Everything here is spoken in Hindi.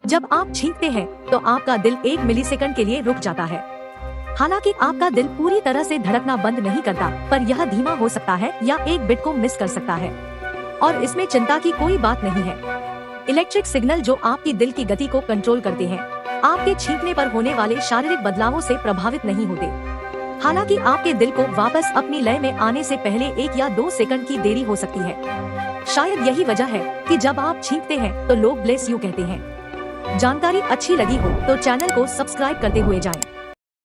जब आप छींकते हैं तो आपका दिल 1 मिलीसेकंड के लिए रुक जाता है। हालांकि आपका दिल पूरी तरह से धड़कना बंद नहीं करता, पर यह धीमा हो सकता है या एक बीट को मिस कर सकता है, और इसमें चिंता की कोई बात नहीं है। इलेक्ट्रिक सिग्नल जो आपकी दिल की गति को कंट्रोल करते हैं, आपके छींकने पर होने वाले शारीरिक बदलावों से प्रभावित नहीं होते। हालांकि आपके दिल को वापस अपनी लय में आने से पहले 1 या 2 सेकंड की देरी हो सकती है। शायद यही वजह है कि जब आप छींकते हैं तो लोग ब्लेस यू कहते हैं। जानकारी अच्छी लगी हो तो चैनल को सब्सक्राइब करते हुए जाएं।